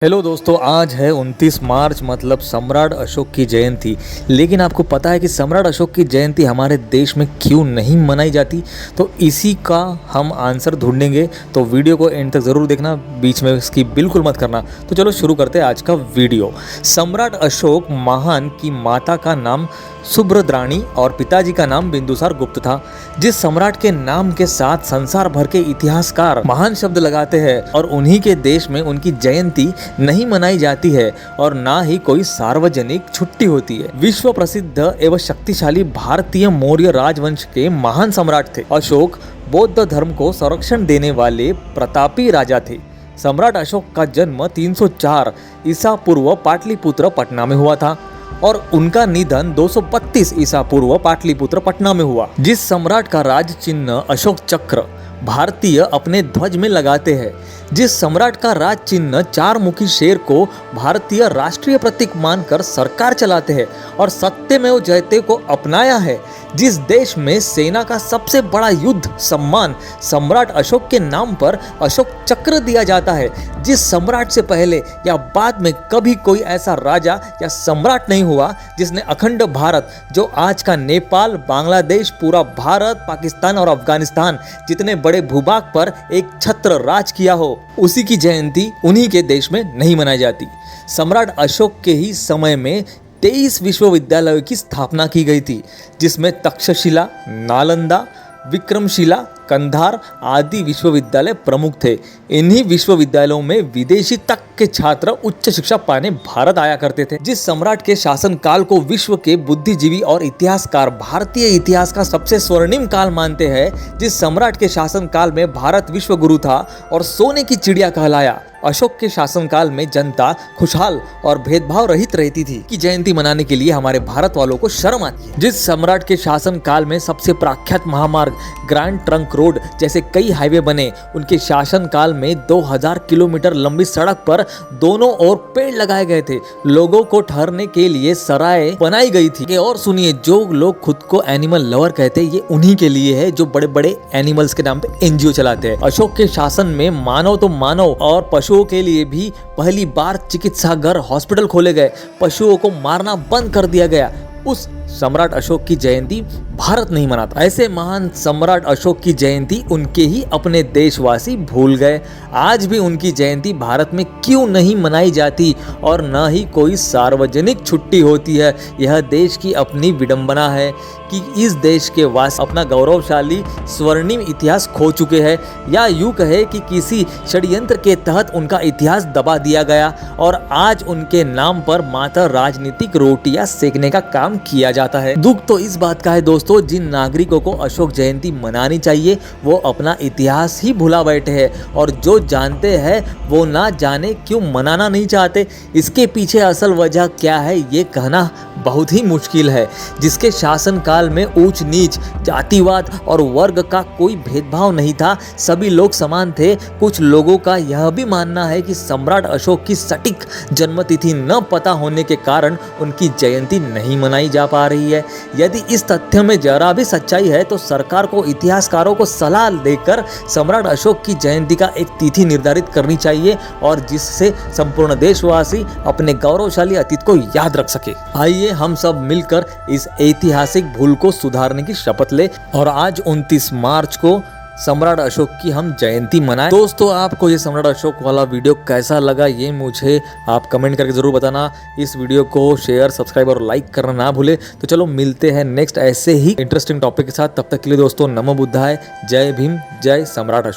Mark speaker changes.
Speaker 1: Hello दोस्तों, आज है 29 मार्च मतलब सम्राट अशोक की जयंती। लेकिन आपको पता है कि सम्राट अशोक की जयंती हमारे देश में क्यों नहीं मनाई जाती? तो इसी का हम आंसर ढूंढेंगे। तो वीडियो को एंड तक ज़रूर देखना, बीच में इसकी बिल्कुल मत करना। तो चलो शुरू करते हैं आज का वीडियो। सम्राट अशोक महान की माता का नाम सुभद्राणी और पिताजी का नाम बिंदुसार गुप्त था। जिस सम्राट के नाम के साथ संसार भर के इतिहासकार महान शब्द लगाते हैं और उन्हीं के देश में उनकी जयंती नहीं मनाई जाती है और ना ही कोई सार्वजनिक छुट्टी होती है। विश्व प्रसिद्ध एवं शक्तिशाली भारतीय मौर्य राजवंश के महान सम्राट थे। अशोक बौद्ध धर्म को संरक्षण देने वाले प्रतापी राजा थे। सम्राट अशोक का जन्म 304 ईसा पूर्व पाटलिपुत्र पटना में हुआ था और उनका निधन 232 ईसा पूर्व पाटलिपुत्र पटना में हुआ। जिस सम्राट का राज चिन्ह अशोक चक्र भारतीय अपने ध्वज में लगाते हैं, जिस सम्राट का राज चिन्ह चार मुखी शेर को भारतीय राष्ट्रीय प्रतीक मानकर सरकार चलाते हैं और सत्यमेव जयते को अपनाया है, जिस देश में सेना का सबसे बड़ा युद्ध सम्मान सम्राट अशोक के नाम पर अशोक चक्र दिया जाता है, जिस सम्राट से पहले या बाद में कभी कोई ऐसा राजा या सम्राट नहीं हुआ जिसने अखंड भारत, जो आज का नेपाल, बांग्लादेश, पूरा भारत, पाकिस्तान और अफगानिस्तान जितने बड़े भूभाग पर एक छत्र राज किया हो, उसी की जयंती उन्हीं के देश में नहीं मनाई जाती। सम्राट अशोक के ही समय में 23 विश्वविद्यालयों की स्थापना की गई थी, जिसमें तक्षशिला, नालंदा, विक्रमशिला, कंधार आदि विश्वविद्यालय प्रमुख थे। इन्हीं विश्वविद्यालयों में विदेशी तक के छात्र उच्च शिक्षा पाने भारत आया करते थे। जिस सम्राट के शासनकाल को विश्व के बुद्धिजीवी और इतिहासकार भारतीय इतिहास का सबसे स्वर्णिम काल मानते हैं, जिस सम्राट के शासनकाल में भारत विश्व गुरु था और सोने की चिड़िया कहलाया, अशोक के शासनकाल में जनता खुशहाल और भेदभाव रहित रहती थी, की जयंती मनाने के लिए हमारे भारत वालों को शर्म आती है। जिस सम्राट के शासनकाल में सबसे प्रख्यात महामार्ग ग्रैंड ट्रंक रोड जैसे कई हाईवे बने, उनके शासनकाल में 2000 किलोमीटर लंबी सड़क पर दोनों ओर पेड़ लगाए गए थे, लोगों को ठहरने के लिए सराय बनाई गई थी। और सुनिए, जो लोग खुद को एनिमल लवर कहते हैं, ये उन्हीं के लिए है जो बड़े बड़े एनिमल्स के नाम पे एनजीओ चलाते हैं। अशोक के शासन में मानव तो मानव और पशुओं के लिए भी पहली बार चिकित्सा घर, हॉस्पिटल खोले गए, पशुओं को मारना बंद कर दिया गया। उस सम्राट अशोक की जयंती भारत नहीं मनाता। ऐसे महान सम्राट अशोक की जयंती उनके ही अपने देशवासी भूल गए। आज भी उनकी जयंती भारत में क्यों नहीं मनाई जाती और न ही कोई सार्वजनिक छुट्टी होती है? यह देश की अपनी विडंबना है कि इस देश के वासी अपना गौरवशाली स्वर्णिम इतिहास खो चुके हैं, या यूं कहे कि किसी षड्यंत्र के तहत उनका इतिहास दबा दिया गया और आज उनके नाम पर मात्र राजनीतिक रोटियां सेकने का काम किया जाता है। दुख तो इस बात का है दोस्तों, जिन नागरिकों को अशोक जयंती मनानी चाहिए वो अपना इतिहास ही भुला बैठे हैं और जो जानते हैं वो ना जाने क्यों मनाना नहीं चाहते। इसके पीछे असल वजह क्या है ये कहना बहुत ही मुश्किल है। जिसके शासनकाल में ऊंच नीच, जातिवाद और वर्ग का कोई भेदभाव नहीं था, सभी लोग समान थे। कुछ लोगों का यह भी मानना है कि सम्राट अशोक की सटीक जन्मतिथि न पता होने के कारण उनकी जयंती नहीं मनाई जा पा रही है। यदि इस तथ्य में जरा भी सच्चाई है तो सरकार को इतिहासकारों को सलाह देकर सम्राट अशोक की जयंती का एक तिथि निर्धारित करनी चाहिए और जिससे संपूर्ण देशवासी अपने गौरवशाली अतीत को याद रख सके। आइए हम सब मिलकर इस ऐतिहासिक भूल को सुधारने की शपथ ले और आज 29 मार्च को सम्राट अशोक की हम जयंती मनाएं। दोस्तों, आपको ये सम्राट अशोक वाला वीडियो कैसा लगा ये मुझे आप कमेंट करके जरूर बताना। इस वीडियो को शेयर, सब्सक्राइब और लाइक करना ना भूले। तो चलो मिलते हैं नेक्स्ट ऐसे ही इंटरेस्टिंग टॉपिक के साथ। तब तक के लिए दोस्तों, नमो बुद्धाय, जय भीम, जय सम्राट अशोक।